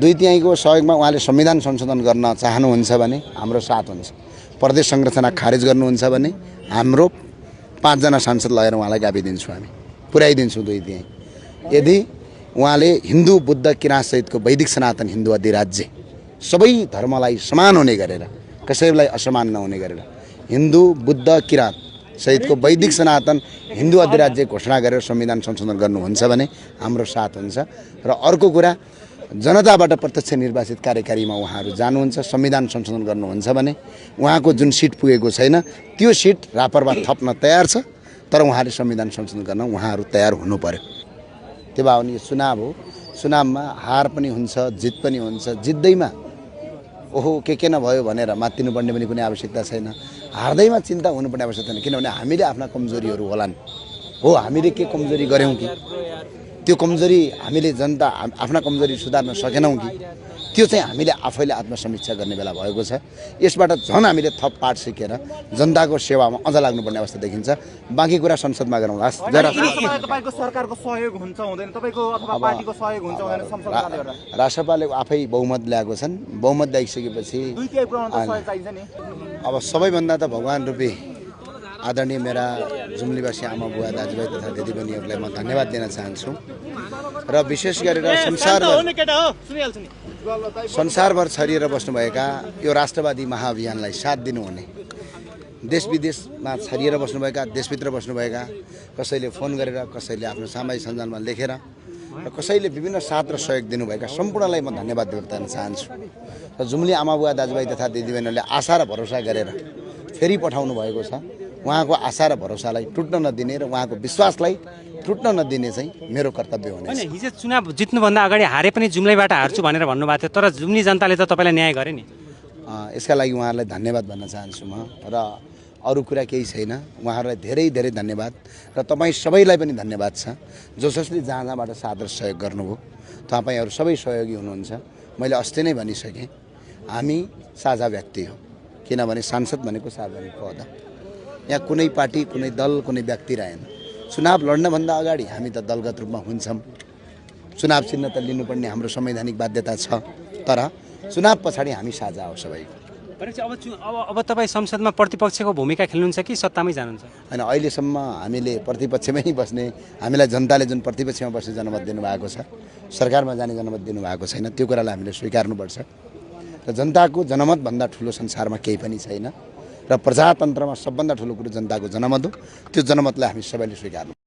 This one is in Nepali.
दुई-तिहाईको सहयोगमा उहाँले संविधान संशोधन गर्न चाहनुहुन्छ भने हाम्रो साथ हुन्छ। प्रदेश संरचना खारेज गर्नुहुन्छ भने हाम्रो 5 जना सांसद लगेर उहाँलाई गाभिदिन्छौँ, हामी पुर्याइदिन्छौँ दुई-तिहाई। यदि उहाँले हिन्दू बुद्ध किराँत सहितको वैदिक सनातन हिन्दू अधिराज्य सबै धर्मलाई समान हुने गरेर, कसैलाई असमान नहुने गरेर हिन्दू बुद्ध किराँत सहितको वैदिक सनातन हिन्दू अधिराज्य घोषणा गरेर संविधान संशोधन गर्नुहुन्छ भने हाम्रो साथ हुन्छ। र अर्को कुरा, जनताबाट प्रत्यक्ष निर्वाचित कार्यकारीमा उहाँहरू जानुहुन्छ, संविधान संशोधन गर्नुहुन्छ भने उहाँको जुन सिट पुगेको छैन त्यो सिट रापरबाट थप्न तयार छ। तर उहाँले संविधान संशोधन गर्न उहाँहरू तयार हुनु पर्यो। त्यो भए भने यो चुनाव हो, चुनावमा हार पनि हुन्छ, जित पनि हुन्छ। जित्दैमा ओहो के नभयो भनेर मात्तिनुपर्ने पनि कुनै आवश्यकता छैन। हार्दैमा चिन्ता हुनुपर्ने आवश्यकता छैन, किनभने हामीले आफ्ना कमजोरीहरू होलान्। हो, हामीले के कमजोरी गऱ्यौँ कि त्यो कमजोरी हामीले जनता आफ्ना कमजोरी सुधार्न सकेनौँ कि त्यो चाहिँ हामीले आफैले आत्मसमीक्षा गर्ने बेला भएको छ। यसबाट झन् हामीले थप पाठ सिकेर जनताको सेवामा अझ लाग्नुपर्ने अवस्था देखिन्छ। बाँकी कुरा संसदमा गरौँला। तपाईको सरकारको सहयोग हुन्छ हुँदैन, तपाईको अथवा पार्टीको सहयोग हुन्छ हुँदैन संसदमा ल्याएर? राष्ट्रपालले आफै बहुमत ल्याएको छन्। बहुमत ल्याइसकेपछि अब सबैभन्दा त भगवान रूपी आदरणीय मेरा जुम्लीवासी आमा बुवा दाजुभाइ तथा दिदीबहिनीहरूलाई म धन्यवाद दिन चाहन्छु। र विशेष गरेर संसारभर छरिएर बस्नुभएका यो राष्ट्रवादी महाअभियानलाई साथ दिनुहुने, देश विदेशमा छरिएर बस्नुभएका, देशभित्र बस्नुभएका, कसैले फोन गरेर, कसैले आफ्नो सामाजिक सञ्जालमा लेखेर र कसैले विभिन्न साथ र सहयोग दिनुभएका सम्पूर्णलाई म धन्यवाद व्यक्त गर्न चाहन्छु। र जुम्ली आमा बुवा दाजुभाइ तथा दिदीबहिनीहरूले आशा र भरोसा गरेर फेरि पठाउनु भएको छ। उहाँको आशा र भरोसालाई टुट्न नदिने र उहाँको विश्वासलाई टुट्न नदिने चाहिँ मेरो कर्तव्य हुनेछ। हिजो चुनाव जित्नुभन्दा अगाडि हारे पनि जुम्लैबाट हार्छु भनेर भन्नुभएको थियो, तर जुम्ली जनताले त तपाईँलाई न्याय गरे नि। यसका लागि उहाँहरूलाई धन्यवाद भन्न चाहन्छु म। र अरू कुरा केही छैन। उहाँहरूलाई धेरै धेरै धन्यवाद र तपाईँ सबैलाई पनि धन्यवाद छ जसले जहाँ जहाँबाट साथ र सहयोग गर्नुभयो। तपाईँहरू सबै सहयोगी हुनुहुन्छ। मैले अस्ति नै भनिसकेँ, हामी साझा व्यक्ति हो, किनभने सांसद भनेको सार्वजनिक पद हो। यहाँ कुनै पार्टी, कुनै दल, कुनै व्यक्ति रहेन। चुनाव लड्नभन्दा अगाडि हामी त दलगत रूपमा हुन्छौँ। चुनाव चिन्ह त लिनुपर्ने हाम्रो संवैधानिक बाध्यता छ, तर चुनाव पछाडि हामी साझा हो सबैको। अब तपाईँ संसदमा प्रतिपक्षको भूमिका खेल्नुहुन्छ कि सत्तामै जानुहुन्छ? होइन, अहिलेसम्म हामीले प्रतिपक्षमै बस्ने, हामीलाई जनताले जुन प्रतिपक्षमा बस्ने जनमत दिनुभएको छ, सरकारमा जाने जनमत दिनुभएको छैन, त्यो कुरालाई हामीले स्वीकार्नुपर्छ। र जनताको जनमतभन्दा ठुलो संसारमा केही पनि छैन। र प्रजातन्त्रमा सबभन्दा ठुलो कुरो जनताको जनमत हो। त्यो जनमतलाई हामी सबैले स्वीकार्नु